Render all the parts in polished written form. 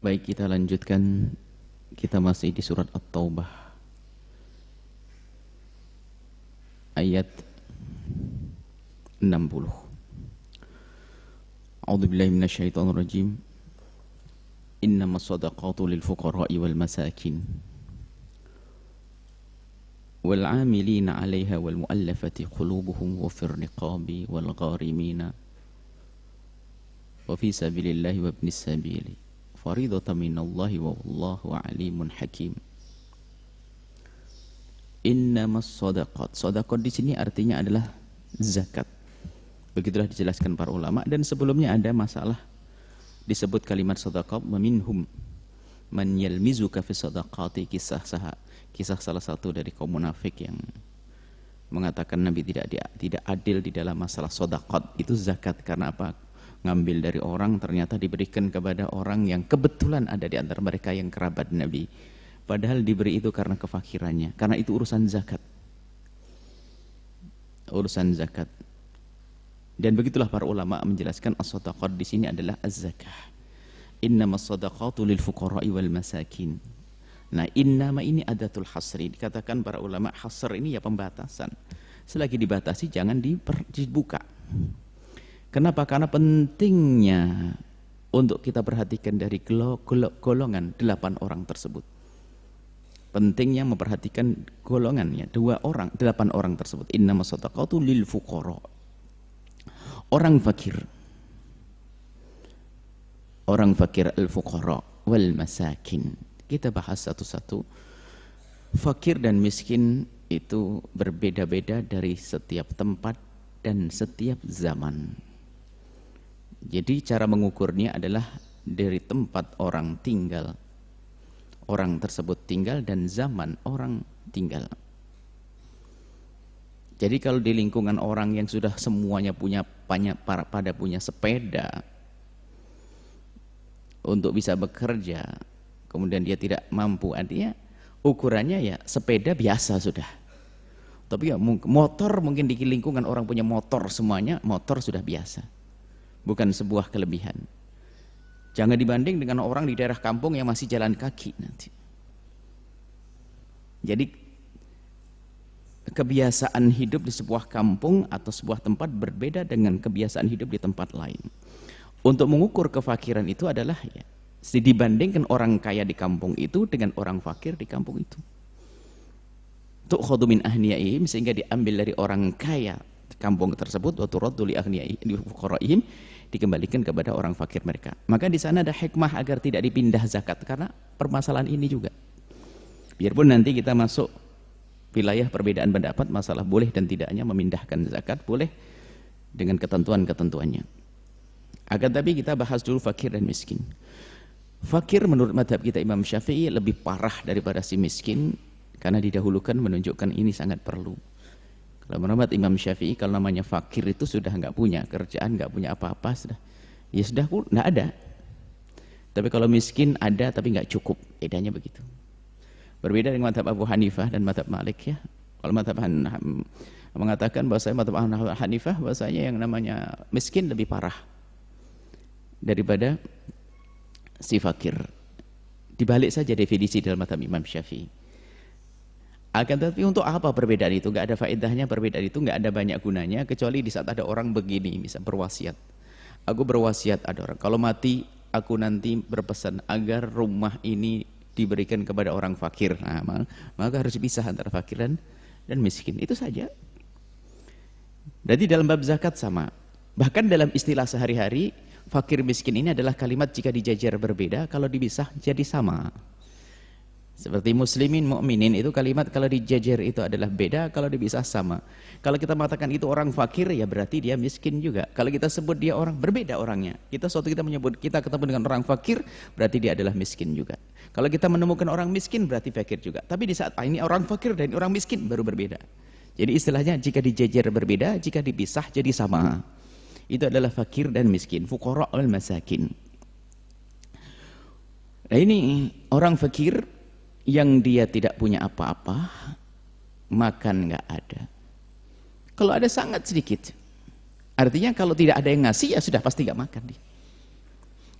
Baik, kita lanjutkan. Kita masih di surat At-Taubah ayat 60. A'udzubillahi minasyaitonirrajim. Innamas shadaqatu lil fuqara'i wal masakin wal 'amilina 'alaiha wal mu'allafati qulubuhum wa fir riqabi wal gharimina wa fi sabilillahi wa ibnis sabili faridatan minallahi wa wallahu 'alimun hakim. Innamas shadaqat. Shadaqat di sini artinya adalah zakat. Begitulah dijelaskan para ulama, dan sebelumnya ada masalah disebut kalimat shadaqat minhum man yalmizuka fi shadaqati, kisah salah satu dari kaum munafik yang mengatakan Nabi tidak adil di dalam masalah shadaqat. Itu zakat karena apa? Ngambil dari orang ternyata diberikan kepada orang yang kebetulan ada di antara mereka yang kerabat Nabi. Padahal diberi itu karena kefakirannya. Karena itu urusan zakat. Urusan zakat. Dan begitulah para ulama menjelaskan as-shadaqat di sini adalah az-zakah. Innamas shadaqatu lil fuqara'i wal masakin. Nah, innama ini adatul hasri. Dikatakan para ulama hasr ini ya pembatasan. Selagi dibatasi jangan dibuka. Kenapa? Karena pentingnya untuk kita perhatikan dari golongan 8 orang tersebut. Pentingnya memperhatikan golongannya 8 orang tersebut. Innamas shadaqatu lil fuqara. Orang fakir. Orang fakir al-fuqara wal masakin. Kita bahas satu-satu. Fakir dan miskin itu berbeda-beda dari setiap tempat dan setiap zaman. Jadi cara mengukurnya adalah dari tempat orang tinggal, orang tersebut tinggal, dan zaman orang tinggal. Jadi kalau di lingkungan orang yang sudah semuanya pada punya sepeda untuk bisa bekerja, kemudian dia tidak mampu, artinya ukurannya ya sepeda biasa sudah. Tapi ya motor, mungkin di lingkungan orang punya motor semuanya, motor sudah biasa. Bukan sebuah kelebihan. Jangan dibanding dengan orang di daerah kampung yang masih jalan kaki nanti. Jadi kebiasaan hidup di sebuah kampung atau sebuah tempat berbeda dengan kebiasaan hidup di tempat lain. Untuk mengukur kefakiran itu adalah ya, dibandingkan orang kaya di kampung itu dengan orang fakir di kampung itu. Tu'khadhu min ahniyaihim, sehingga diambil dari orang kaya kampung tersebut, wa turaddu li fuqaraihim, dikembalikan kepada orang fakir mereka. Maka di sana ada hikmah agar tidak dipindah zakat karena permasalahan ini juga. Biarpun nanti kita masuk wilayah perbedaan pendapat masalah boleh dan tidaknya memindahkan zakat, boleh dengan ketentuan-ketentuannya. Akan tapi kita bahas dulu fakir dan miskin. Fakir menurut madhab kita Imam Syafi'i lebih parah daripada si miskin, karena didahulukan menunjukkan ini sangat perlu. Kalau menurut Imam Syafi'i, kalau namanya fakir itu sudah nggak punya kerjaan, nggak punya apa-apa, sudah nggak ada. Tapi kalau miskin ada tapi nggak cukup, bedanya begitu. Berbeda dengan madhab Abu Hanifah dan madhab Malik ya. Kalau madhab mengatakan bahwasanya madhab Abu Hanifah bahwasanya yang namanya miskin lebih parah daripada si fakir. Dibalik saja definisi dalam madhab Imam Syafi'i. Akan tetapi untuk apa perbedaan itu? Nggak ada faedahnya perbedaan itu, nggak ada banyak gunanya, kecuali di saat ada orang begini, misal berwasiat. Aku berwasiat, ada orang, kalau mati aku nanti berpesan agar rumah ini diberikan kepada orang fakir. Nah, maka harus dipisah antara fakir dan miskin. Itu saja. Jadi dalam bab zakat sama. Bahkan dalam istilah sehari-hari, fakir miskin ini adalah kalimat jika dijajar berbeda, kalau dipisah jadi sama. Seperti muslimin, mukminin, itu kalimat kalau dijajar itu adalah beda, kalau dipisah sama. Kalau kita mengatakan itu orang fakir, ya berarti dia miskin juga. Kalau kita sebut dia orang, berbeda orangnya. Kita menyebut kita ketemu dengan orang fakir, berarti dia adalah miskin juga. Kalau kita menemukan orang miskin, berarti fakir juga. Tapi di saat ini orang fakir dan orang miskin baru berbeda. Jadi istilahnya jika dijajar berbeda, jika dipisah jadi sama. Itu adalah fakir dan miskin, fuqara wal masakin. Nah ini orang fakir yang dia tidak punya apa-apa, makan nggak ada. Kalau ada sangat sedikit. Artinya kalau tidak ada yang ngasih, ya sudah pasti nggak makan dia.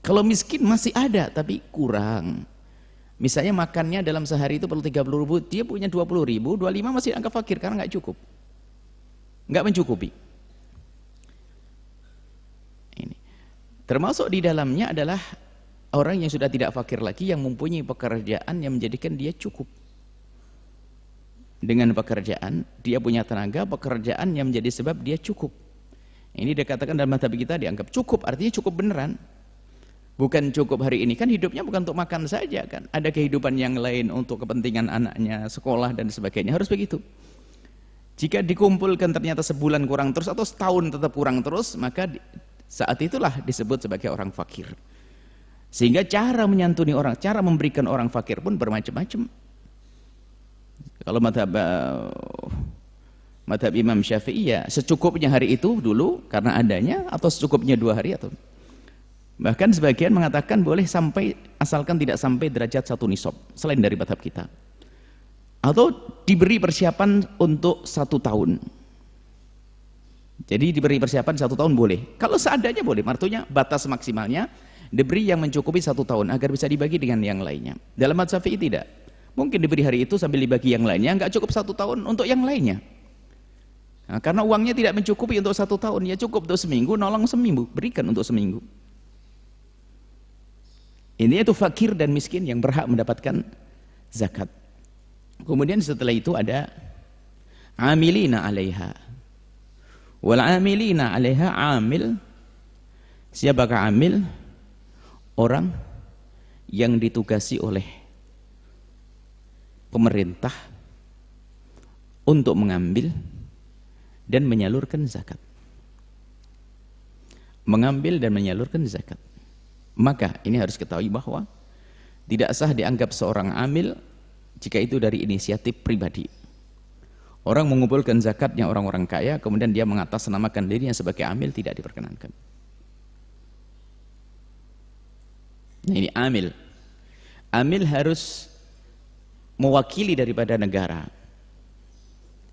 Kalau miskin masih ada tapi kurang. Misalnya makannya dalam sehari itu perlu 30.000, dia punya 20.000, 25 masih anggap fakir karena nggak cukup, nggak mencukupi. Ini termasuk di dalamnya adalah orang yang sudah tidak fakir lagi, yang mempunyai pekerjaan yang menjadikan dia cukup. Dengan pekerjaan, dia punya tenaga, pekerjaan yang menjadi sebab dia cukup. Ini dikatakan dalam mazhab kita dianggap cukup, artinya cukup beneran. Bukan cukup hari ini, kan hidupnya bukan untuk makan saja kan. Ada kehidupan yang lain untuk kepentingan anaknya, sekolah dan sebagainya, harus begitu. Jika dikumpulkan ternyata sebulan kurang terus atau setahun tetap kurang terus, maka saat itulah disebut sebagai orang fakir. Sehingga cara menyantuni orang, cara memberikan orang fakir pun bermacam-macam. Kalau madhab Imam Syafi'i ya secukupnya hari itu dulu karena adanya, atau secukupnya 2 hari, atau bahkan sebagian mengatakan boleh sampai asalkan tidak sampai derajat 1 nisab selain dari madhab kita, atau diberi persiapan untuk 1 tahun. Jadi diberi persiapan 1 tahun boleh, kalau seadanya boleh, artinya batas maksimalnya diberi yang mencukupi 1 tahun agar bisa dibagi dengan yang lainnya. Dalam mazhab Syafi'i tidak, mungkin diberi hari itu sambil dibagi yang lainnya, nggak cukup 1 tahun untuk yang lainnya. Nah, karena uangnya tidak mencukupi untuk 1 tahun, ya cukup untuk seminggu, nolong seminggu, berikan untuk seminggu. Ini itu fakir dan miskin yang berhak mendapatkan zakat. Kemudian setelah itu ada amilina 'alaiha. Wal amilina 'alaiha, amil, siapakah amil? Orang yang ditugasi oleh pemerintah untuk mengambil dan menyalurkan zakat. Mengambil dan menyalurkan zakat. Maka ini harus ketahui bahwa tidak sah dianggap seorang amil jika itu dari inisiatif pribadi. Orang mengumpulkan zakatnya orang-orang kaya, kemudian dia mengatasnamakan dirinya sebagai amil, tidak diperkenankan. Nah, ini amil. Amil harus mewakili daripada negara,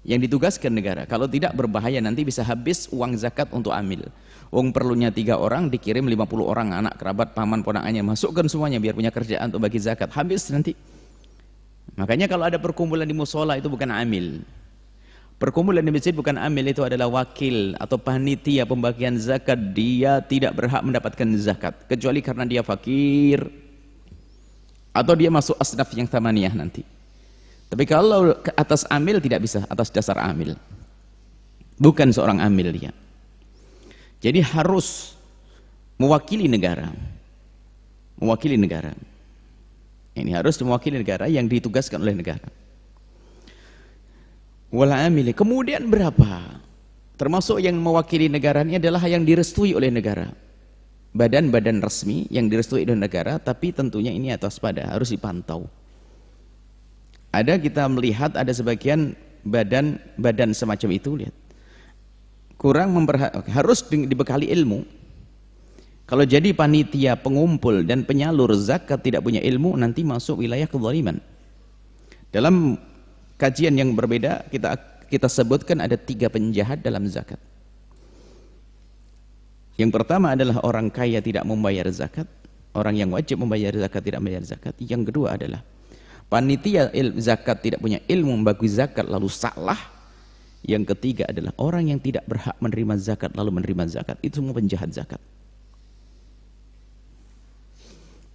yang ditugaskan negara. Kalau tidak berbahaya, nanti bisa habis uang zakat untuk amil. Uang perlunya 3 orang, dikirim 50 orang, anak kerabat, paman, ponakannya, masukkan semuanya biar punya kerjaan untuk bagi zakat, habis nanti. Makanya kalau ada perkumpulan di musola itu bukan amil. Perkumpulan di masjid bukan amil, itu adalah wakil atau panitia pembagian zakat. Dia tidak berhak mendapatkan zakat kecuali karena dia fakir atau dia masuk asnaf yang thamaniyah nanti. Tapi kalau ke atas amil tidak bisa, atas dasar amil. Bukan seorang amil dia. Jadi harus mewakili negara. Mewakili negara. Ini harus mewakili negara yang ditugaskan oleh negara. Wala amili. Kemudian berapa? Termasuk yang mewakili negara ini adalah yang direstui oleh negara. Badan-badan resmi yang direstui oleh negara, tapi tentunya ini atas pada harus dipantau. Ada kita melihat ada sebagian badan semacam itu, lihat, kurang harus dibekali ilmu. Kalau jadi panitia pengumpul dan penyalur zakat tidak punya ilmu, nanti masuk wilayah kezaliman. Dalam kajian yang berbeda kita sebutkan ada 3 penjahat dalam zakat. Yang pertama adalah orang kaya tidak membayar zakat, orang yang wajib membayar zakat tidak membayar zakat. Yang kedua adalah panitia zakat tidak punya ilmu membagi zakat lalu salah. Yang ketiga adalah orang yang tidak berhak menerima zakat lalu menerima zakat. Itu semua penjahat zakat.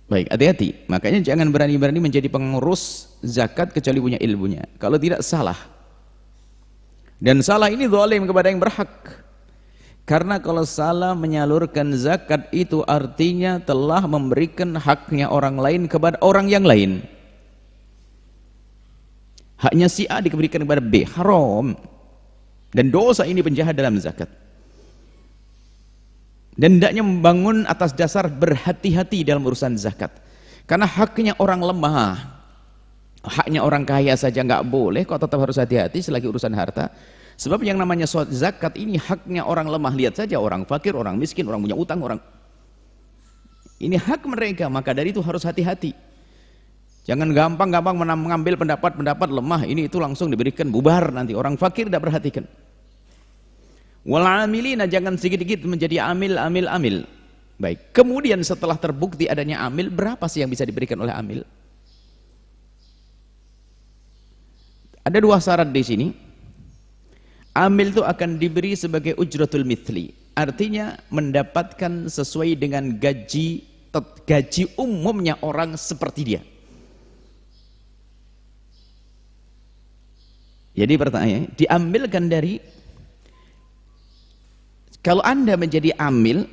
Baik, hati-hati. Makanya jangan berani-berani menjadi pengurus zakat kecuali punya ilmunya. Kalau tidak, salah. Dan salah ini zalim kepada yang berhak. Karena kalau salah menyalurkan zakat itu artinya telah memberikan haknya orang lain kepada orang yang lain. Haknya si A diberikan kepada B, haram. Dan dosa ini penjahat dalam zakat. Dan hendaknya membangun atas dasar berhati-hati dalam urusan zakat. Karena haknya orang lemah, haknya orang kaya saja nggak boleh, kok tetap harus hati-hati selagi urusan harta. Sebab yang namanya zakat ini haknya orang lemah. Lihat saja orang fakir, orang miskin, orang punya utang, orang ini hak mereka, maka dari itu harus hati-hati. Jangan gampang-gampang mengambil pendapat-pendapat lemah, ini itu langsung diberikan, bubar nanti. Orang fakir tidak perhatikan. Wal amilina, jangan sedikit-sedikit menjadi amil. Baik, kemudian setelah terbukti adanya amil, berapa sih yang bisa diberikan oleh amil? Ada dua syarat di sini. Amil itu akan diberi sebagai ujratul mithli, artinya mendapatkan sesuai dengan gaji umumnya orang seperti dia. Jadi pertanyaannya, diambilkan dari, kalau Anda menjadi amil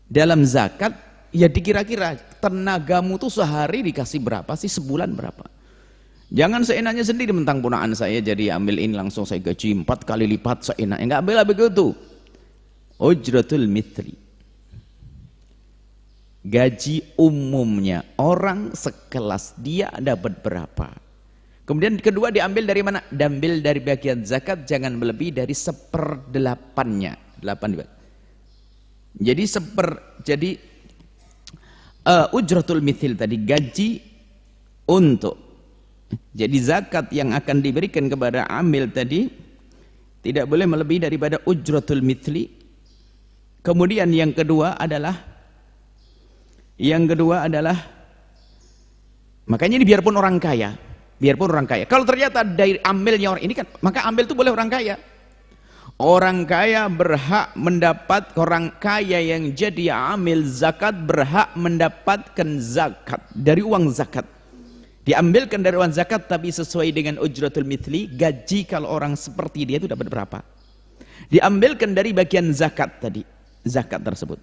dalam zakat, ya dikira-kira tenagamu tuh sehari dikasih berapa sih, sebulan berapa? Jangan seenaknya sendiri mentang punaan saya jadi ambil ini langsung saya gaji 4 kali lipat seenaknya, enggak boleh begitu. Ujratul mithli, gaji umumnya orang sekelas dia dapat berapa. Kemudian kedua, diambil dari mana? Diambil dari bagian zakat, jangan melebihi dari 1/8-nya. 8. Jadi ujratul mithil tadi gaji untuk, jadi zakat yang akan diberikan kepada amil tadi tidak boleh melebihi daripada ujratul mithli. Kemudian yang kedua adalah makanya ini biarpun orang kaya, kalau ternyata dari amilnya orang ini kan, maka amil itu boleh orang kaya. Orang kaya berhak mendapat, orang kaya yang jadi amil zakat berhak mendapatkan zakat dari uang zakat. Diambilkan dari uang zakat tapi sesuai dengan ujratul mithli, gaji kalau orang seperti dia itu dapat berapa. Diambilkan dari bagian zakat tadi, zakat tersebut.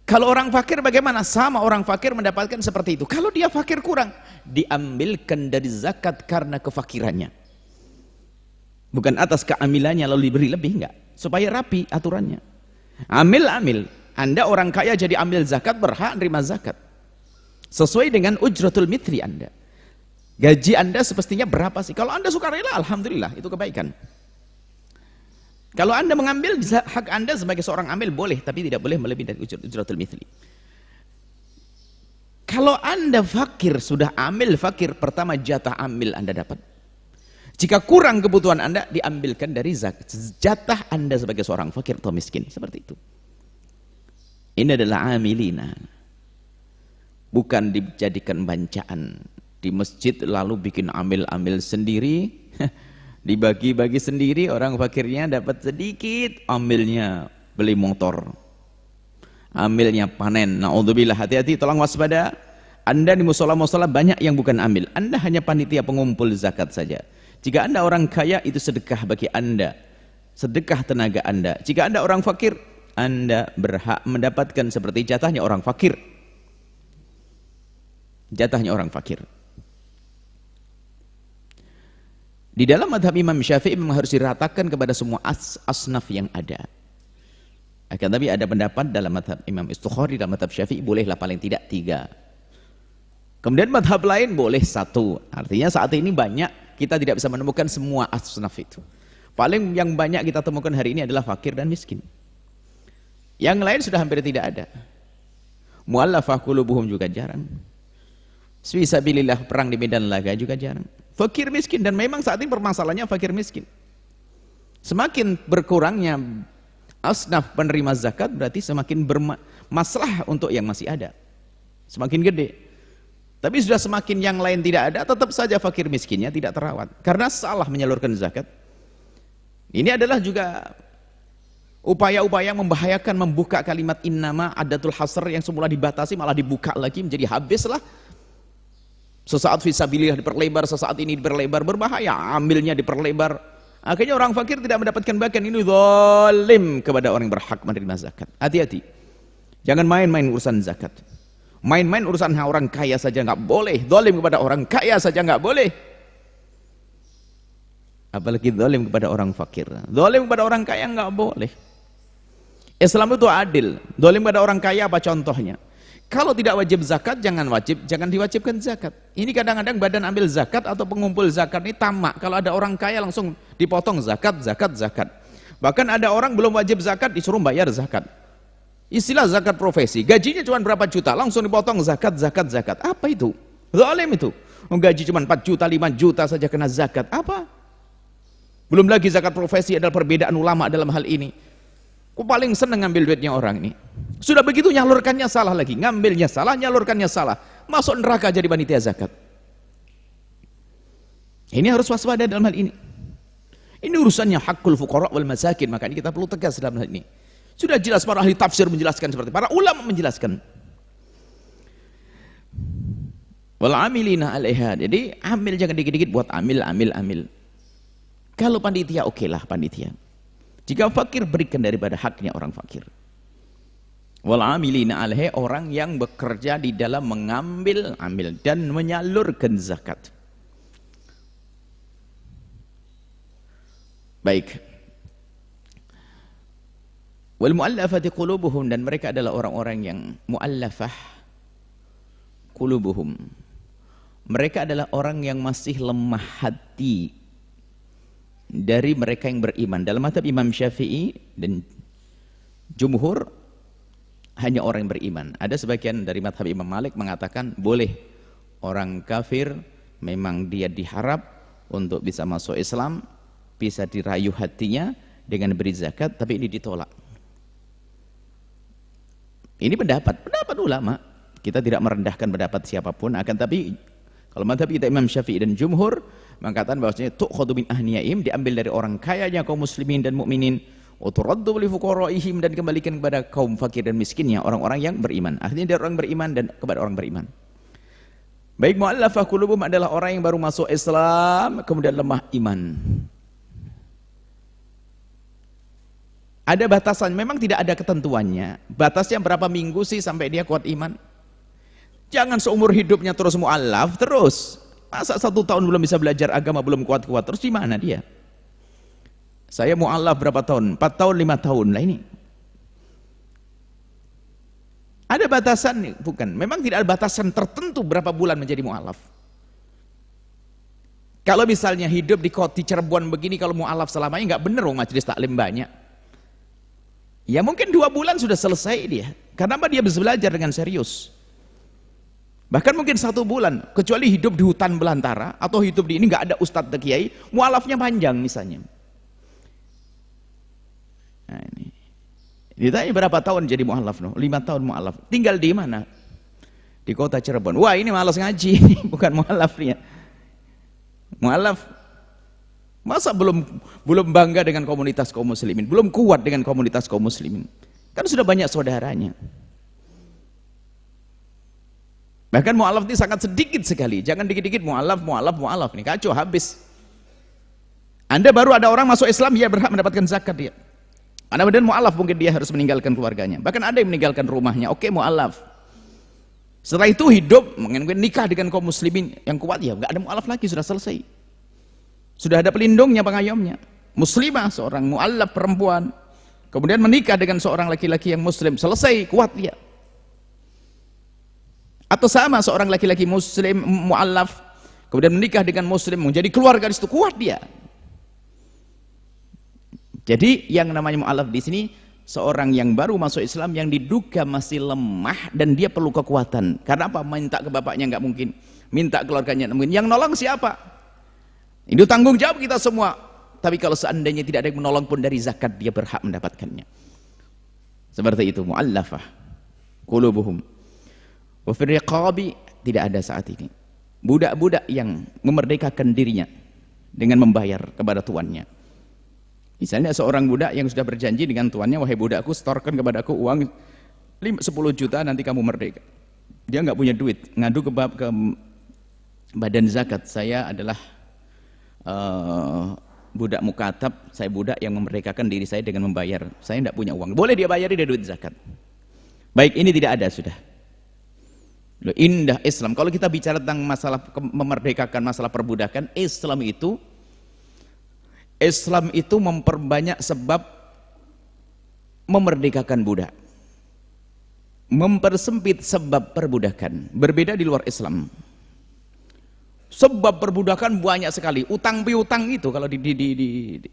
Kalau orang fakir bagaimana? Sama, orang fakir mendapatkan seperti itu. Kalau dia fakir kurang, diambilkan dari zakat karena kefakirannya. Bukan atas keamilannya lalu diberi lebih, enggak. Supaya rapi aturannya. Amil. Anda orang kaya jadi amil zakat, berhak menerima zakat. Sesuai dengan ujratul mithli Anda. Gaji Anda semestinya berapa sih? Kalau Anda sukarela, alhamdulillah, itu kebaikan. Kalau Anda mengambil hak Anda sebagai seorang amil boleh, tapi tidak boleh melebihi dari ujratul mithli. Kalau Anda fakir, sudah amil fakir, pertama jatah amil Anda dapat. Jika kurang kebutuhan Anda, diambilkan dari jatah Anda sebagai seorang fakir atau miskin. Seperti itu. Ini adalah amilina. Bukan dijadikan bancaan. Di masjid lalu bikin amil-amil sendiri. Dibagi-bagi sendiri, orang fakirnya dapat sedikit. Amilnya beli motor. Amilnya panen. Na'udzubillah, hati-hati, tolong waspada. Anda di musola-musola banyak yang bukan amil. Anda hanya panitia pengumpul zakat saja. Jika Anda orang kaya, itu sedekah bagi Anda, sedekah tenaga Anda. Jika Anda orang fakir, Anda berhak mendapatkan seperti jatahnya orang fakir. Jatahnya orang fakir. Di dalam madhab Imam Syafi'i memang harus diratakan kepada semua asnaf yang ada. Akan tapi ada pendapat dalam madhab Imam Istukhari, dalam madhab Syafi'i bolehlah paling tidak 3. Kemudian madhab lain boleh 1. Artinya saat ini banyak, kita tidak bisa menemukan semua asnaf itu. Paling yang banyak kita temukan hari ini adalah fakir dan miskin. Yang lain sudah hampir tidak ada. Mu'allafah qulubuhum juga jarang. Fisabilillah, perang di medan laga juga jarang. Fakir miskin, dan memang saat ini permasalahannya fakir miskin. Semakin berkurangnya asnaf penerima zakat, berarti semakin bermasalah untuk yang masih ada. Semakin gede. Tapi sudah semakin yang lain tidak ada, tetap saja fakir miskinnya tidak terawat. Karena salah menyalurkan zakat. Ini adalah juga upaya-upaya membahayakan, membuka kalimat innama adatul hasr yang semula dibatasi malah dibuka lagi, menjadi habislah. Sesaat fisabilillah diperlebar, sesaat ini diperlebar, berbahaya. Ambilnya diperlebar. Akhirnya orang fakir tidak mendapatkan bagian. Ini zalim kepada orang yang berhak menerima zakat. Hati-hati. Jangan main-main urusan zakat. Main-main urusan orang kaya saja nggak boleh. Zalim kepada orang kaya saja nggak boleh. Apalagi zalim kepada orang fakir. Zalim kepada orang kaya nggak boleh. Islam itu adil. Zalim kepada orang kaya apa contohnya? Kalau tidak wajib zakat, jangan diwajibkan zakat. Ini kadang-kadang badan ambil zakat atau pengumpul zakat ini tamak. Kalau ada orang kaya langsung dipotong zakat. Bahkan ada orang belum wajib zakat disuruh bayar zakat. Istilah zakat profesi, gajinya cuma berapa juta, langsung dipotong zakat. Apa itu? Zalim itu. Gaji cuma 4 juta, 5 juta saja kena zakat. Apa? Belum lagi zakat profesi, adalah perbedaan ulama dalam hal ini. Aku paling seneng ngambil duitnya orang ini. Sudah begitu nyalurkannya salah lagi, ngambilnya salah, nyalurkannya salah, masuk neraka jadi panitia zakat. Ini harus waspada dalam hal ini. Ini urusannya hakul fuqara wal masakin, makanya kita perlu tegas dalam hal ini. Sudah jelas para ahli tafsir menjelaskan seperti para ulama menjelaskan. Wal amilina 'alaiha. Jadi amil jangan dikit-dikit buat amil. Kalau panitia okelah panitia. Jika fakir berikan daripada haknya orang fakir. Wal amilina 'alaiha, orang yang bekerja di dalam mengambil dan menyalurkan zakat. Baik. Wal mu'allafati qulubuhum, dan mereka adalah orang-orang yang mu'allafah qulubuhum. Mereka adalah orang yang masih lemah hati dari mereka yang beriman. Dalam mazhab Imam Syafi'i dan jumhur hanya orang yang beriman. Ada sebagian dari mazhab Imam Malik mengatakan boleh orang kafir, memang dia diharap untuk bisa masuk Islam, bisa dirayu hatinya dengan beri zakat, tapi ini ditolak. Ini pendapat ulama. Kita tidak merendahkan pendapat siapapun, akan tapi kalau mazhab kita Imam Syafi'i dan jumhur mengatakan bahwasanya tu'khadhu min ahniyaihim, diambil dari orang kayanya kaum muslimin dan mukminin, wa turaddu li fuqaraihim, dan kembalikan kepada kaum fakir dan miskinnya, orang-orang yang beriman. Artinya dari orang beriman dan kepada orang beriman. Baik, mu'allafah qulubuhum adalah orang yang baru masuk Islam kemudian lemah iman. Ada batasan, memang tidak ada ketentuannya. Batasnya berapa minggu sih sampai dia kuat iman? Jangan seumur hidupnya terus mu'allaf terus. Masa 1 tahun belum bisa belajar agama, belum kuat-kuat, terus di mana dia? Saya mu'allaf berapa tahun? 4 tahun, 5 tahun lah ini. Ada batasan nih? Bukan. Memang tidak ada batasan tertentu berapa bulan menjadi mu'allaf. Kalau misalnya hidup di kota Cirebon begini, kalau mu'allaf selamanya nggak bener, majelis taklim banyak. Ya mungkin 2 bulan sudah selesai dia. Karena apa? Dia bisa belajar dengan serius. Bahkan mungkin 1 bulan, kecuali hidup di hutan belantara atau hidup di ini nggak ada ustadz dan kiai, mu'alafnya panjang misalnya. Nah ini. Ditanya berapa tahun jadi mu'alaf? 5 tahun mu'alaf. Tinggal di mana? Di kota Cirebon. Wah, ini malas ngaji, bukan mu'alaf ya. Mu'alaf masa belum bangga dengan komunitas kaum muslimin, belum kuat dengan komunitas kaum muslimin, kan sudah banyak saudaranya. Bahkan mu'alaf ini sangat sedikit sekali, jangan dikit-dikit mu'alaf ini kacau habis. Anda baru ada orang masuk Islam, dia berhak mendapatkan zakat dia. Kemudian mu'alaf mungkin dia harus meninggalkan keluarganya, bahkan ada yang meninggalkan rumahnya, oke mu'alaf. Setelah itu hidup, mungkin nikah dengan kaum muslimin yang kuat, ya nggak ada mu'alaf lagi, sudah selesai. Sudah ada pelindungnya, pengayomnya. Muslimah, seorang mu'allaf perempuan, kemudian menikah dengan seorang laki-laki yang muslim, selesai, kuat dia. Atau sama, seorang laki-laki muslim mu'allaf kemudian menikah dengan muslim, menjadi keluarga di situ, kuat dia. Jadi yang namanya mu'allaf di sini seorang yang baru masuk Islam yang diduga masih lemah dan dia perlu kekuatan. Karena apa? Minta ke bapaknya nggak mungkin, minta keluarganya nggak mungkin. Yang nolong siapa? Itu tanggung jawab kita semua. Tapi kalau seandainya tidak ada yang menolong pun dari zakat, dia berhak mendapatkannya. Seperti itu, mu'allafah qulubuhum. Wa fir riqabi, tidak ada saat ini budak-budak yang memerdekakan dirinya dengan membayar kepada tuannya. Misalnya seorang budak yang sudah berjanji dengan tuannya, wahai budakku, setorkan kepadaku uang 10 juta nanti kamu merdeka. Dia nggak punya duit, ngadu ke badan zakat, saya adalah budak mukatab, saya budak yang memerdekakan diri saya dengan membayar, saya tidak punya uang, boleh dia bayari dari duit zakat. Baik, ini tidak ada sudah. Loh, indah Islam. Kalau kita bicara tentang masalah memerdekakan, masalah perbudakan, Islam itu memperbanyak sebab memerdekakan budak, mempersempit sebab perbudakan. Berbeda di luar Islam. Sebab perbudakan banyak sekali. Utang piutang itu kalau di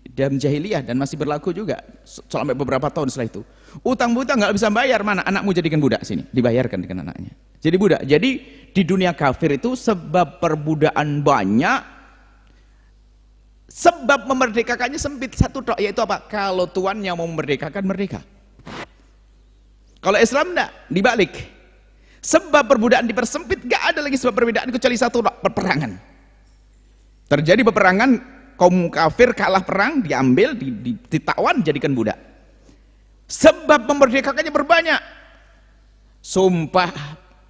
dalam jahiliyah dan masih berlaku juga sampai beberapa tahun setelah itu. Utang piutang nggak bisa bayar, mana anakmu jadikan budak sini, dibayarkan dengan anaknya. Jadi budak. Jadi di dunia kafir itu sebab perbudakan banyak, Sebab memerdekakannya sempit satu tok, yaitu apa? Kalau tuannya mau memerdekakan, merdeka. Kalau Islam enggak, dibalik. Sebab perbudakan dipersempit, gak ada lagi sebab perbedaan kecuali satu tok, peperangan. Terjadi peperangan, kaum kafir kalah perang, diambil, ditawan, jadikan budak. Sebab memerdekakannya berbanyak. Sumpah,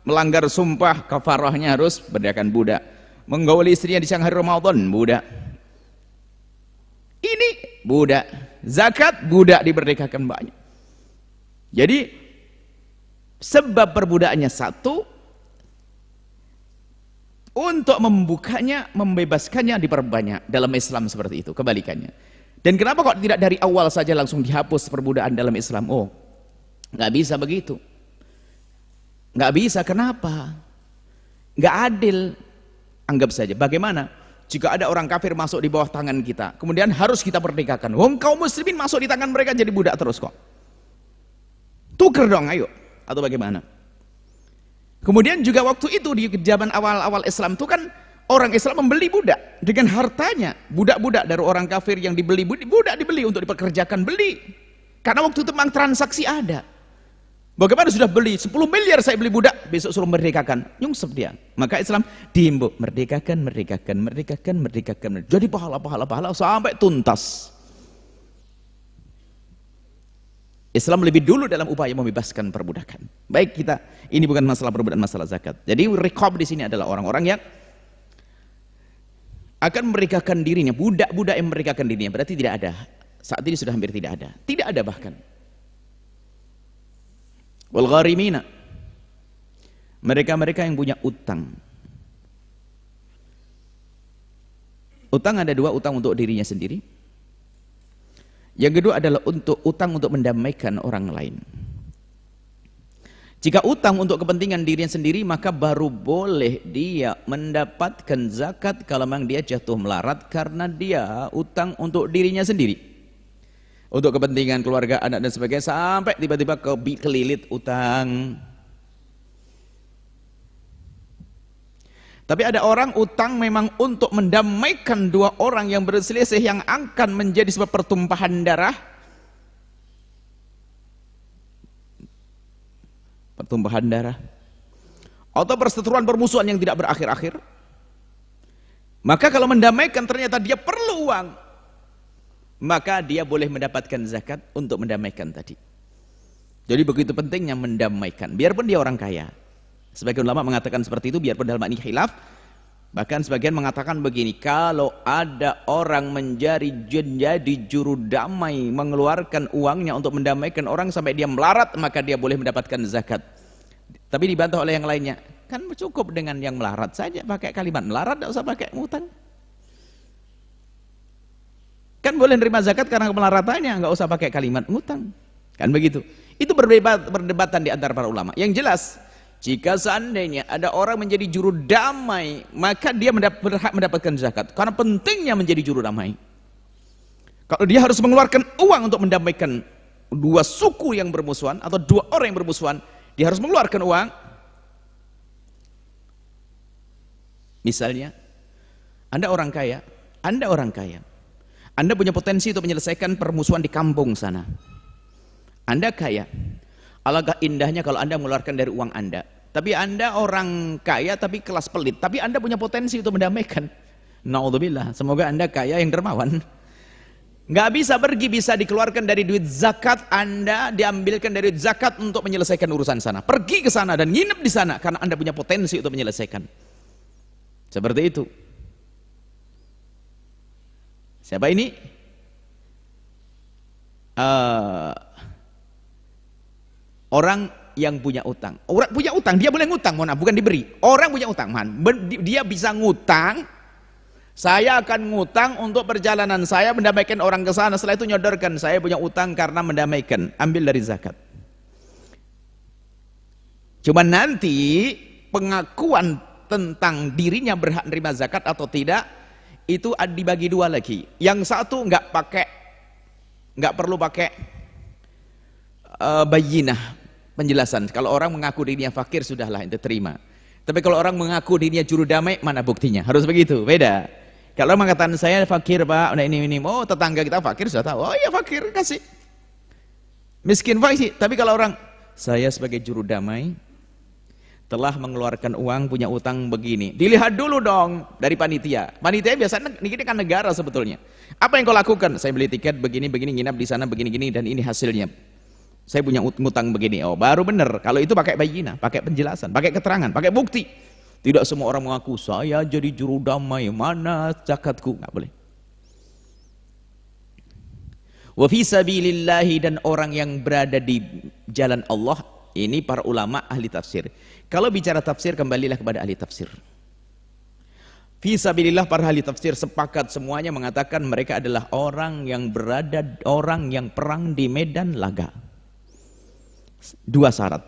melanggar sumpah, kafarahnya harus merdekakan budak. Menggauli istrinya di siang hari Ramadan, budak. Ini budak. Zakat, budak dimerdekakan banyak. Jadi sebab perbudakannya satu, untuk membukanya, membebaskannya diperbanyak. Dalam Islam seperti itu, kebalikannya. Dan kenapa kok tidak dari awal saja langsung dihapus perbudakan dalam Islam? Oh, nggak bisa begitu. Nggak bisa, kenapa? Nggak adil. Anggap saja, bagaimana jika ada orang kafir masuk di bawah tangan kita, kemudian harus kita merdekakan. Wong kaum muslimin masuk di tangan mereka jadi budak terus kok. Tuker dong, ayo. Atau bagaimana? Kemudian juga waktu itu di zaman awal-awal Islam itu kan orang Islam membeli budak dengan hartanya. Budak-budak dari orang kafir yang dibeli, budak dibeli untuk dipekerjakan, beli. Karena waktu itu memang transaksi ada. Bagaimana sudah beli 10 miliar saya beli budak, besok suruh merdekakan, nyungsep dia. Maka Islam diimbau merdekakan, merdekakan, merdekakan, merdekakan. Jadi pahala sampai tuntas. Islam lebih dulu dalam upaya membebaskan perbudakan. Baik, kita ini bukan masalah perbudakan, masalah zakat. Jadi riqab di sini adalah orang-orang yang akan memerdekakan dirinya, budak-budak yang memerdekakan dirinya. Berarti tidak ada. Saat ini sudah hampir tidak ada. Tidak ada bahkan. Wal gharimina, mereka-mereka yang punya utang. Utang ada dua, utang untuk dirinya sendiri. Yang kedua adalah utang untuk mendamaikan orang lain. Jika utang untuk kepentingan dirinya sendiri, maka baru boleh dia mendapatkan zakat kalau memang dia jatuh melarat karena dia utang untuk dirinya sendiri. Untuk kepentingan keluarga, anak dan sebagainya, sampai tiba-tiba kelilit utang. Tapi ada orang utang memang untuk mendamaikan dua orang yang berselisih, yang akan menjadi sebab pertumpahan darah. Pertumpahan darah. Atau perseteruan permusuhan yang tidak berakhir-akhir. Maka kalau mendamaikan ternyata dia perlu uang, maka dia boleh mendapatkan zakat untuk mendamaikan tadi. Jadi begitu pentingnya mendamaikan, biarpun dia orang kaya. Sebagian ulama mengatakan seperti itu, biarpun dalam ini khilaf. Bahkan sebagian mengatakan begini, kalau ada orang menjadi juru damai, mengeluarkan uangnya untuk mendamaikan orang sampai dia melarat, maka dia boleh mendapatkan zakat. Tapi dibantah oleh yang lainnya, kan cukup dengan yang melarat saja, pakai kalimat melarat, tidak usah pakai ngutang. Kan boleh nerima zakat karena kemelaratannya, nggak usah pakai kalimat ngutang. Kan begitu. Itu perdebatan di antara para ulama. Yang jelas, jika seandainya ada orang menjadi juru damai, maka dia berhak mendapatkan zakat. Karena pentingnya menjadi juru damai. Kalau dia harus mengeluarkan uang untuk mendamaikan dua suku yang bermusuhan, atau dua orang yang bermusuhan, dia harus mengeluarkan uang. Misalnya, Anda orang kaya, Anda punya potensi untuk menyelesaikan permusuhan di kampung sana. Anda kaya. Alangkah indahnya kalau Anda mengeluarkan dari uang Anda. Tapi Anda orang kaya tapi kelas pelit. Tapi Anda punya potensi untuk mendamaikan. Naudzubillah. Semoga Anda kaya yang dermawan. Nggak bisa pergi, bisa dikeluarkan dari duit zakat Anda, diambilkan dari duit zakat untuk menyelesaikan urusan sana. Pergi ke sana dan nginep di sana karena Anda punya potensi untuk menyelesaikan. Seperti itu. Siapa ini? Orang yang punya utang. Orang punya utang, dia boleh ngutang, bukan diberi. Orang punya utang, dia bisa ngutang. Saya akan ngutang untuk perjalanan saya mendamaikan orang ke sana. Setelah itu nyodorkan, saya punya utang karena mendamaikan. Ambil dari zakat. Cuma nanti pengakuan tentang dirinya berhak menerima zakat atau tidak, itu dibagi dua lagi. Yang satu nggak perlu pakai bayinah, penjelasan. Kalau orang mengaku dirinya fakir, sudahlah itu terima. Tapi kalau orang mengaku dirinya juru damai, mana buktinya? Harus begitu, beda. Kalau mengatakan saya fakir Pak, nah ini, oh tetangga kita fakir sudah tahu, oh iya fakir, kasih. Miskin fakir, tapi kalau orang, saya sebagai juru damai, telah mengeluarkan uang, punya utang begini, dilihat dulu dong dari panitia. Panitia biasanya ini kan negara sebetulnya. Apa yang kau lakukan? Saya beli tiket begini, nginap di sana begini, dan ini hasilnya. Saya punya utang begini, oh baru bener. Kalau itu pakai bayina, pakai penjelasan, pakai keterangan, pakai bukti. Tidak semua orang mengaku, saya jadi juru damai, mana zakatku, nggak boleh. Wa fi sabilillahi, dan orang yang berada di jalan Allah, ini para ulama ahli tafsir. Kalau bicara tafsir, kembalilah kepada ahli tafsir. Fi sabilillah, para ahli tafsir sepakat semuanya mengatakan mereka adalah orang yang perang di medan laga. Dua syarat.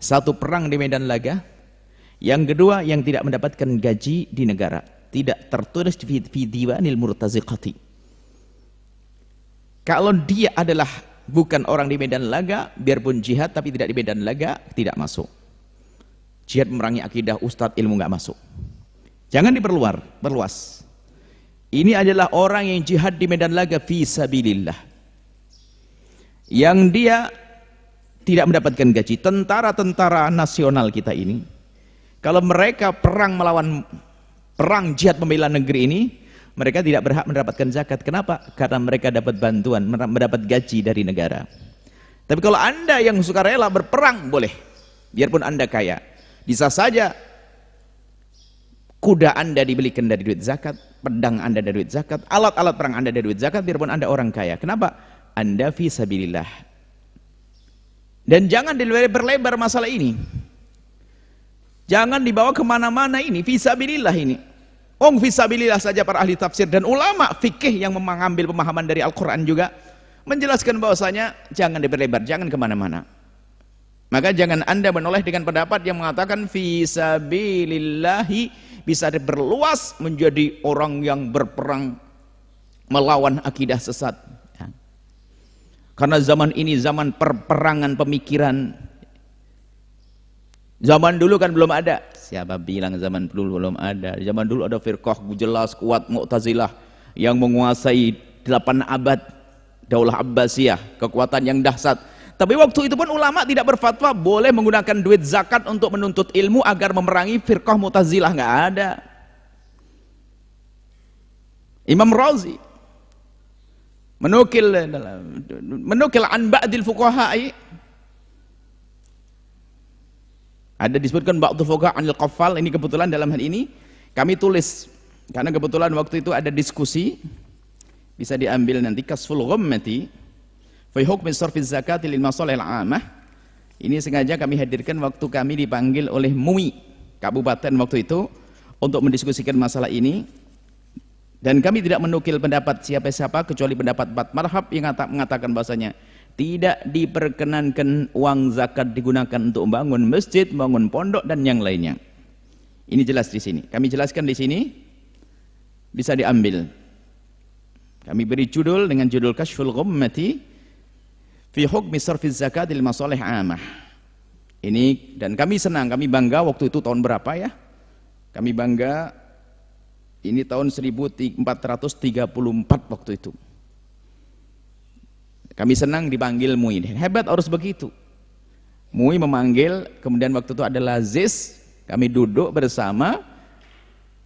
Satu, perang di medan laga. Yang kedua, yang tidak mendapatkan gaji di negara, tidak tertulis fi diwanil murtaziqati. Kalau dia adalah bukan orang di medan laga, biarpun jihad tapi tidak di medan laga, tidak masuk. Jihad memerangi akidah, ustadz ilmu nggak masuk. Jangan perluas. Ini adalah orang yang jihad di medan laga fi sabilillah, yang dia tidak mendapatkan gaji. Tentara-tentara nasional kita ini, kalau mereka perang jihad membela negeri ini, mereka tidak berhak mendapatkan zakat. Kenapa? Karena mereka dapat bantuan, mendapat gaji dari negara. Tapi kalau Anda yang sukarela berperang, boleh. Biarpun Anda kaya. Bisa saja kuda Anda dibelikan dari duit zakat, pedang Anda dari duit zakat, alat-alat perang Anda dari duit zakat, biarpun Anda orang kaya. Kenapa? Anda fi sabilillah. Dan jangan dilebar-lebar masalah ini. Jangan dibawa kemana-mana ini, fisabilillah ini. Fisabilillah saja para ahli tafsir dan ulama fikih yang mengambil pemahaman dari Al-Quran juga menjelaskan bahwasanya jangan diberlebar, jangan kemana-mana. Maka jangan Anda menoleh dengan pendapat yang mengatakan fisabilillahi bisa berluas menjadi orang yang berperang melawan akidah sesat. Karena zaman ini zaman perperangan pemikiran. Zaman dulu kan belum ada. Siapa bilang zaman dulu belum ada? Zaman dulu ada firqah jelas kuat Mu'tazilah yang menguasai 8 abad Daulah Abbasiyah, kekuatan yang dahsyat. Tapi waktu itu pun ulama tidak berfatwa boleh menggunakan duit zakat untuk menuntut ilmu agar memerangi firqah Mu'tazilah, nggak ada. Imam Razi menukil an ba'dil fuqaha'i, ada disebutkan ba'dul fuqaha anil qaffal. Ini kebetulan dalam hal ini kami tulis karena kebetulan waktu itu ada diskusi, bisa diambil nanti kasful ghammati fi hukmi sarfiz zakati lil masalihil 'amah. Ini sengaja kami hadirkan waktu kami dipanggil oleh MUI kabupaten waktu itu untuk mendiskusikan masalah ini. Dan kami tidak menukil pendapat siapa-siapa kecuali pendapat 4 mazhab yang mengatakan bahasanya tidak diperkenankan uang zakat digunakan untuk membangun masjid, membangun pondok dan yang lainnya. Ini jelas di sini. Kami jelaskan di sini, bisa diambil. Kami beri judul dengan judul Kashful Ghammati fi hukmi sarfiz zakatil masalih 'amah. Ini, dan kami senang, kami bangga waktu itu tahun berapa ya? Kami bangga ini tahun 1434 waktu itu. Kami senang dipanggil MUI. Hebat harus begitu. MUI memanggil, kemudian waktu itu ada lazis, kami duduk bersama,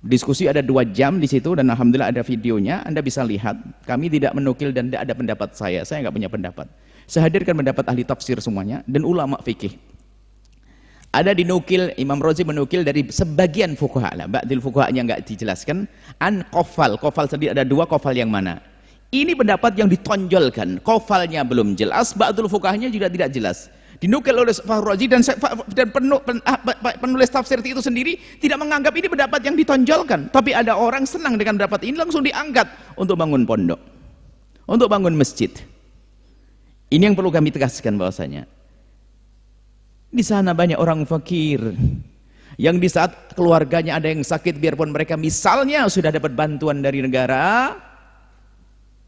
diskusi ada 2 jam di situ dan alhamdulillah ada videonya, Anda bisa lihat. Kami tidak menukil dan tidak ada pendapat saya nggak punya pendapat. Saya hadirkan pendapat ahli tafsir semuanya dan ulama fikih. Ada dinukil, Imam Razi menukil dari sebagian fuqaha lah, ba'dil fuqahanya nggak dijelaskan. An qafal sendiri ada 2, qafal yang mana? Ini pendapat yang ditonjolkan, qafalnya belum jelas, ba'dul fuqahanya juga tidak jelas. Dinukil oleh Fahru Razi dan penulis tafsir itu sendiri tidak menganggap ini pendapat yang ditonjolkan, tapi ada orang senang dengan pendapat ini langsung diangkat untuk bangun pondok, untuk bangun masjid. Ini yang perlu kami tegaskan bahwasanya di sana banyak orang fakir yang di saat keluarganya ada yang sakit, biarpun mereka misalnya sudah dapat bantuan dari negara,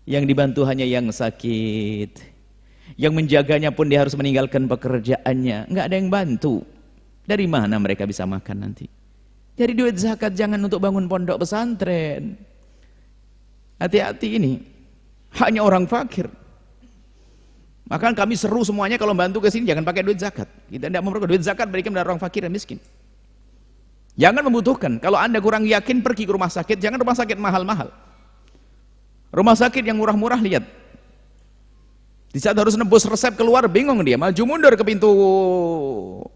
yang dibantu hanya yang sakit, yang menjaganya pun dia harus meninggalkan pekerjaannya, nggak ada yang bantu. Dari mana mereka bisa makan nanti? Jadi duit zakat jangan untuk bangun pondok pesantren, Hati-hati ini. Hanya orang fakir. Maka kami seru semuanya kalau bantu ke sini jangan pakai duit zakat. Kita tidak memerlukan duit zakat, berikan kepada orang fakir dan miskin. Jangan membutuhkan. Kalau Anda kurang yakin, pergi ke rumah sakit. Jangan rumah sakit mahal-mahal. Rumah sakit yang murah-murah, lihat. Di saat harus nebus resep keluar, bingung dia. Maju mundur ke pintu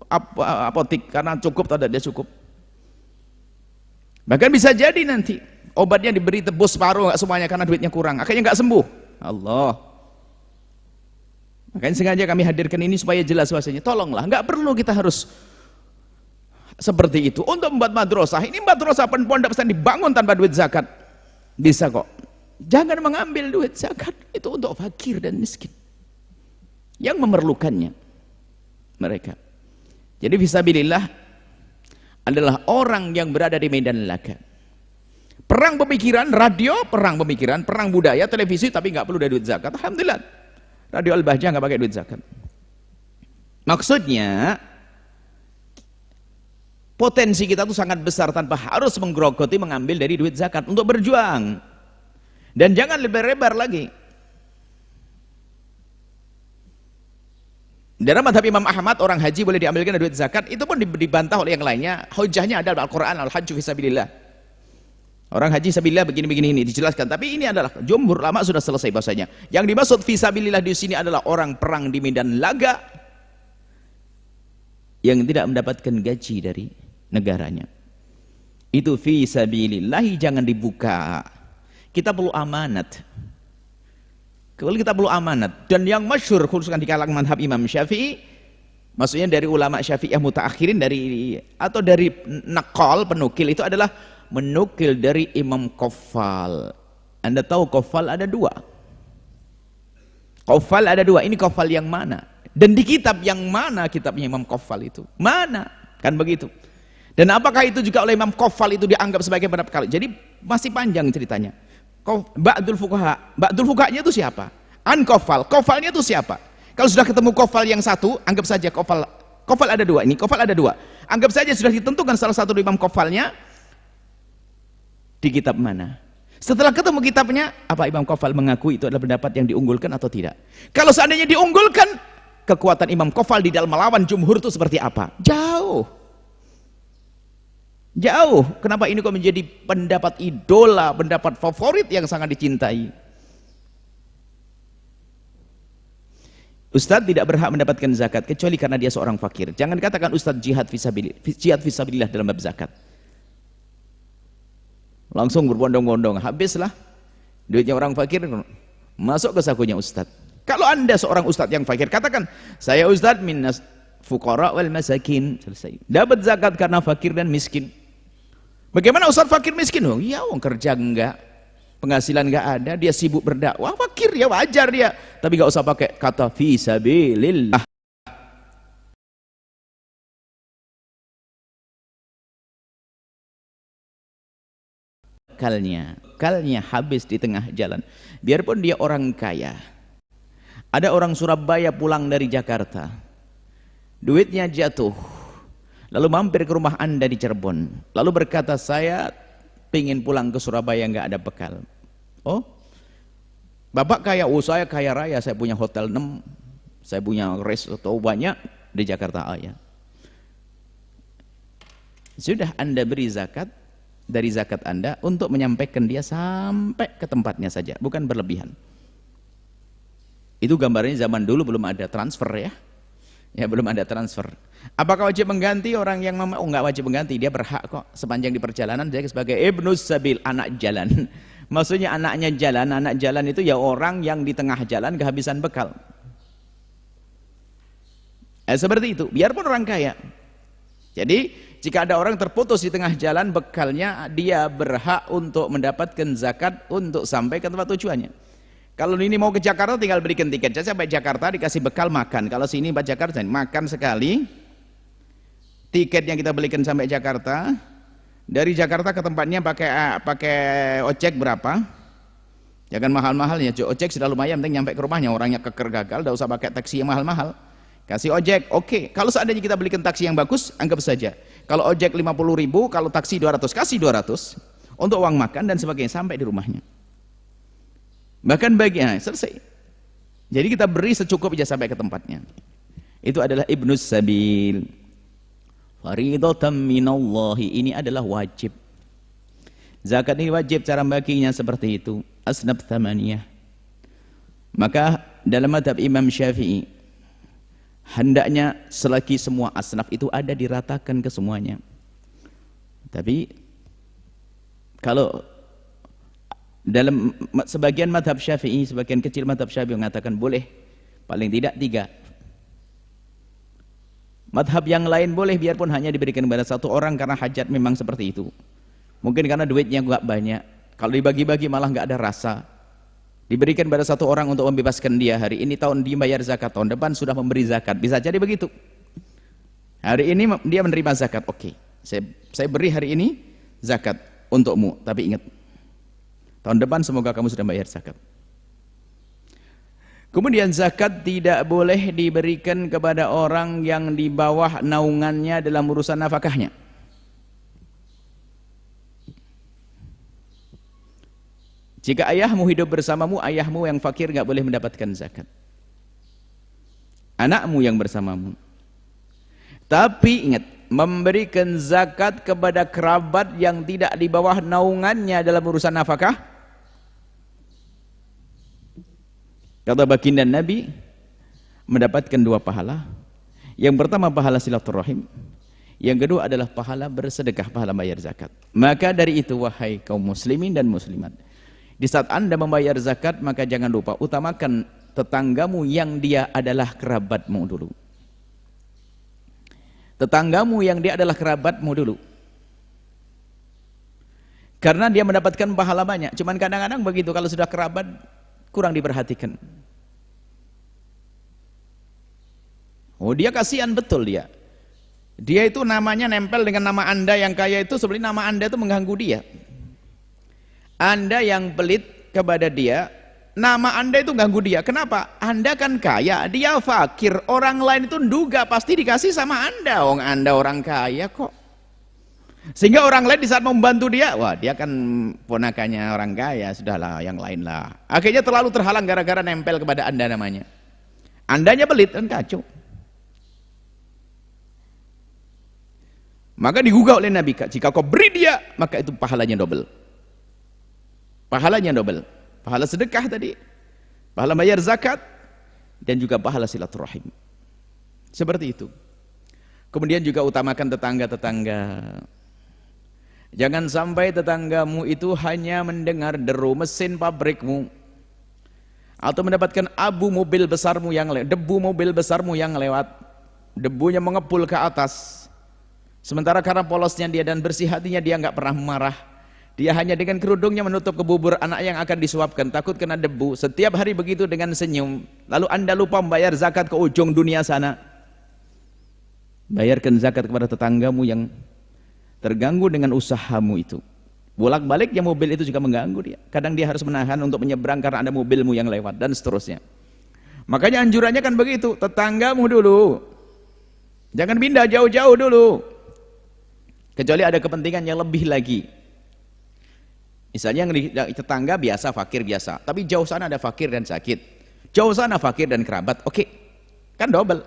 apotik karena cukup atau tidak cukup. Bahkan bisa jadi nanti obatnya diberi tebus separuh, nggak semuanya karena duitnya kurang. Akhirnya nggak sembuh. Allah. Makanya sengaja kami hadirkan ini supaya jelas bahasanya. Tolonglah, nggak perlu kita harus seperti itu. Untuk membuat madrasah, ini madrasah pondok pesantren dibangun tanpa duit zakat. Bisa kok. Jangan mengambil duit zakat, itu untuk fakir dan miskin yang memerlukannya mereka. Jadi fisabilillah adalah orang yang berada di medan laga. Perang pemikiran, radio, perang pemikiran, perang budaya, televisi, tapi nggak perlu dari duit zakat. Alhamdulillah. Radio Al-Bahjah nggak pakai duit zakat. Maksudnya potensi kita tuh sangat besar tanpa harus menggerogoti mengambil dari duit zakat untuk berjuang. Dan jangan lebar-lebar lagi. Dalam madhab Imam Ahmad, orang haji boleh diambilkan duit zakat, itu pun dibantah oleh yang lainnya. Hujahnya adalah Al-Quran, Al-Hajju fisabilillah. Orang haji fisabilillah begini-begini ini dijelaskan. Tapi ini adalah jumhur ulama sudah selesai bahasanya. Yang dimaksud fisabilillah di sini adalah orang perang di medan laga yang tidak mendapatkan gaji dari negaranya. Itu fisabilillah, jangan dibuka. Kita perlu amanat. Kalau kita perlu amanat, dan yang masyhur khususkan di kalangan madhab Imam Syafi'i, maksudnya dari ulama Syafi'iyah mutaakhirin atau dari naqal penukil, itu adalah menukil dari Imam Qaffal. Anda tahu Qaffal ada dua. Qaffal ada dua. Ini Qaffal yang mana? Dan di kitab yang mana kitabnya Imam Qaffal itu? Mana? Kan begitu. Dan apakah itu juga oleh Imam Qaffal itu dianggap sebagai pendapat? Jadi masih panjang ceritanya. Ba'dul fuqahanya itu siapa? An Qaffal. Qaffalnya itu siapa? Kalau sudah ketemu Qaffal yang satu, anggap saja Qaffal ada dua. Ini Qaffal ada dua. Anggap saja sudah ditentukan salah satu dari Imam Qaffalnya di kitab mana. Setelah ketemu kitabnya, apa Imam Qaffal mengakui itu adalah pendapat yang diunggulkan atau tidak? Kalau seandainya diunggulkan, kekuatan Imam Qaffal di dalam melawan jumhur itu seperti apa? Jauh. Jauh. Kenapa ini kok menjadi pendapat idola, pendapat favorit yang sangat dicintai? Ustadz tidak berhak mendapatkan zakat kecuali karena dia seorang fakir. Jangan katakan Ustadz jihad fisabilillah dalam bab zakat. Langsung berbondong-bondong, habislah duitnya orang fakir masuk ke sakunya Ustadz. Kalau Anda seorang Ustadz yang fakir, katakan saya Ustadz minas fuqara wal masakin, selesai. Dapat zakat karena fakir dan miskin. Bagaimana Ustadz fakir miskin? Oh, iya, kerja enggak, penghasilan enggak ada, dia sibuk berdakwah, fakir ya, wajar dia. Tapi enggak usah pakai kata fisabilillah. Kalnya habis di tengah jalan. Biarpun dia orang kaya. Ada orang Surabaya pulang dari Jakarta, duitnya jatuh, lalu mampir ke rumah Anda di Cirebon, lalu berkata saya ingin pulang ke Surabaya nggak ada bekal. Oh, Bapak kaya? Oh, saya kaya raya, saya punya hotel 6, saya punya resto banyak di Jakarta. Oh, ya. Sudah Anda beri zakat dari zakat Anda untuk menyampaikan dia sampai ke tempatnya saja, bukan berlebihan. Itu gambarnya zaman dulu belum ada transfer ya. Ya, belum ada transfer. Apakah wajib mengganti orang yang enggak wajib mengganti, dia berhak kok sepanjang di perjalanan dia sebagai ibnus sabil, anak jalan. Maksudnya anak jalan itu ya orang yang di tengah jalan kehabisan bekal. Seperti itu, biarpun orang kaya. Jadi, jika ada orang terputus di tengah jalan bekalnya, dia berhak untuk mendapatkan zakat untuk sampai ke tempat tujuannya. Kalau ini mau ke Jakarta tinggal berikan tiket saja sampai Jakarta, dikasih bekal makan. Kalau sini Pak Jakarta makan sekali. Tiket yang kita belikan sampai Jakarta, dari Jakarta ke tempatnya pakai ojek berapa? Jangan mahal-mahalnya. Ojek sudah lumayan, penting nyampe ke rumahnya. Orangnya keker gagal, tidak usah pakai taksi yang mahal-mahal. Kasih ojek, oke. Kalau seandainya kita belikan taksi yang bagus, anggap saja. Kalau ojek 50.000, kalau taksi 200, kasih 200 untuk uang makan dan sebagainya sampai di rumahnya. Bahkan selesai. Jadi kita beri secukupnya sampai ke tempatnya. Itu adalah ibnus sabil. Faridatan minallahi, ini adalah wajib. Zakat ini wajib, cara baginya seperti itu. Asnaf thamaniyah. Maka dalam mazhab Imam Syafi'i, hendaknya selagi semua asnaf itu ada diratakan ke semuanya. Tapi kalau dalam sebagian mazhab Syafi'i, sebagian kecil mazhab Syafi'i mengatakan boleh paling tidak 3. Mazhab yang lain boleh biarpun hanya diberikan kepada 1 orang karena hajat memang seperti itu. Mungkin karena duitnya enggak banyak. Kalau dibagi-bagi malah enggak ada rasa. Diberikan pada 1 orang untuk membebaskan dia. Hari ini tahun dia bayar zakat, tahun depan sudah memberi zakat. Bisa jadi begitu. Hari ini dia menerima zakat. Oke, saya beri hari ini zakat untukmu. Tapi ingat, tahun depan semoga kamu sudah bayar zakat. Kemudian zakat tidak boleh diberikan kepada orang yang di bawah naungannya dalam urusan nafkahnya. Jika ayahmu hidup bersamamu, ayahmu yang fakir nggak boleh mendapatkan zakat. Anakmu yang bersamamu. Tapi ingat, memberikan zakat kepada kerabat yang tidak di bawah naungannya dalam urusan nafkah, kata baginda Nabi, mendapatkan 2 pahala. Yang pertama pahala silaturahim, yang kedua adalah pahala bersedekah, pahala bayar zakat. Maka dari itu wahai kaum muslimin dan muslimat, di saat Anda membayar zakat, maka jangan lupa utamakan tetanggamu yang dia adalah kerabatmu dulu. Tetanggamu yang dia adalah kerabatmu dulu. Karena dia mendapatkan pahala banyak. Cuman kadang-kadang begitu, kalau sudah kerabat kurang diperhatikan. Oh, dia kasihan betul dia. Dia itu namanya nempel dengan nama Anda yang kaya itu, sebenarnya nama Anda itu mengganggu dia. Anda yang pelit kepada dia, nama Anda itu ganggu dia. Kenapa? Anda kan kaya, dia fakir. Orang lain itu nduga pasti dikasih sama Anda. Wong Anda orang kaya kok. Sehingga orang lain di saat membantu dia, wah dia kan ponakannya orang kaya, sudahlah yang lain lah. Akhirnya terlalu terhalang gara-gara nempel kepada Anda namanya. Andanya pelit kan kacau. Maka digugah oleh Nabi, jika kau beri dia, maka itu pahalanya double. Pahalanya double. Pahala sedekah tadi, pahala bayar zakat, dan juga pahala silaturahim. Seperti itu. Kemudian juga utamakan tetangga-tetangga. Jangan sampai tetanggamu itu hanya mendengar deru mesin pabrikmu, atau mendapatkan abu mobil besarmu yang lewat, debu mobil besarmu yang lewat, debunya mengepul ke atas. Sementara karena polosnya dia dan bersih hatinya, dia nggak pernah marah. Dia hanya dengan kerudungnya menutup ke bubur anak yang akan disuapkan, takut kena debu. Setiap hari begitu dengan senyum. Lalu Anda lupa membayar zakat ke ujung dunia sana. Bayarkan zakat kepada tetanggamu yang terganggu dengan usahamu itu. Bolak-baliknya mobil itu juga mengganggu dia. Kadang dia harus menahan untuk menyeberang karena ada mobilmu yang lewat, dan seterusnya. Makanya anjurannya kan begitu, tetanggamu dulu. Jangan pindah jauh-jauh dulu. Kecuali ada kepentingan yang lebih lagi. Misalnya yang tetangga biasa, fakir biasa, tapi jauh sana ada fakir dan sakit, jauh sana fakir dan kerabat, oke, kan double.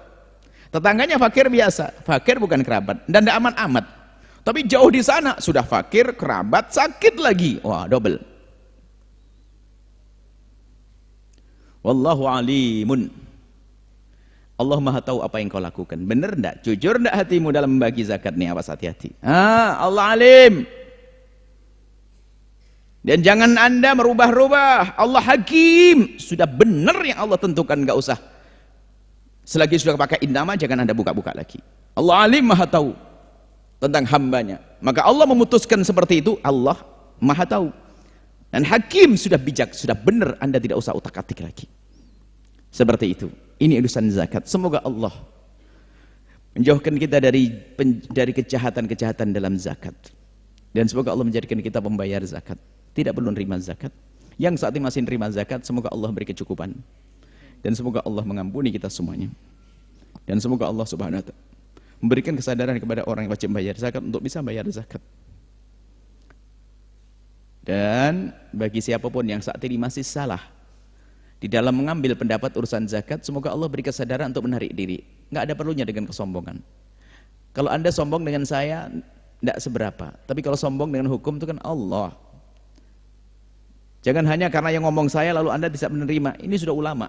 Tetangganya fakir biasa, fakir bukan kerabat, dan tidak amat-amat. Tapi jauh di sana sudah fakir, kerabat, sakit lagi, wah double. Wallahu alimun. Allah maha tahu apa yang kau lakukan. Benar enggak? Jujur enggak hatimu dalam membagi zakat nih? Awas hati-hati. Allah alim. Dan jangan Anda merubah-rubah. Allah hakim. Sudah benar yang Allah tentukan, enggak usah. Selagi sudah pakai nama, jangan Anda buka-buka lagi. Allah alim, maha tahu tentang hambanya. Maka Allah memutuskan seperti itu. Allah maha tahu. Dan hakim, sudah bijak, sudah benar, Anda tidak usah utak-atik lagi. Seperti itu. Ini urusan zakat. Semoga Allah menjauhkan kita dari kejahatan-kejahatan dalam zakat. Dan semoga Allah menjadikan kita pembayar zakat. Tidak perlu nerima zakat. Yang saat ini masih nerima zakat, semoga Allah beri kecukupan. Dan semoga Allah mengampuni kita semuanya. Dan semoga Allah Subhanahu wa ta'ala memberikan kesadaran kepada orang yang wajib bayar zakat untuk bisa bayar zakat. Dan bagi siapapun yang saat ini masih salah Di dalam mengambil pendapat urusan zakat, semoga Allah beri kesadaran untuk menarik diri. Nggak ada perlunya dengan kesombongan. Kalau Anda sombong dengan saya, tidak seberapa. Tapi kalau sombong dengan hukum itu kan Allah. Jangan hanya karena yang ngomong saya lalu Anda tidak menerima. Ini sudah ulama.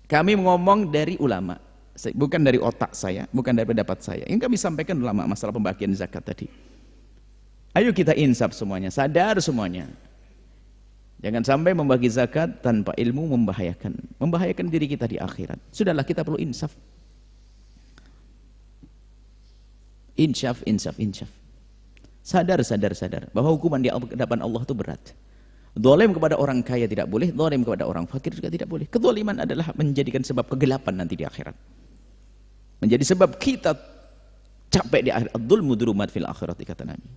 Kami ngomong dari ulama, bukan dari otak saya, bukan dari pendapat saya. Yang kami sampaikan ulama masalah pembagian zakat tadi. Ayo kita insaf semuanya, sadar semuanya. Jangan sampai membagi zakat tanpa ilmu membahayakan diri kita di akhirat. Sudahlah, kita perlu insaf. Insaf. Sadar bahwa hukuman di hadapan Allah itu berat. Zalim kepada orang kaya tidak boleh, zalim kepada orang fakir juga tidak boleh. Kezaliman adalah menjadikan sebab kegelapan nanti di akhirat. Menjadi sebab kita capek di akhirat. Dzulmu dzulumat fil akhirat, kata Nabi.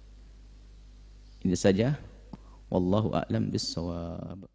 Ini saja. Wallahu a'lam bissawab.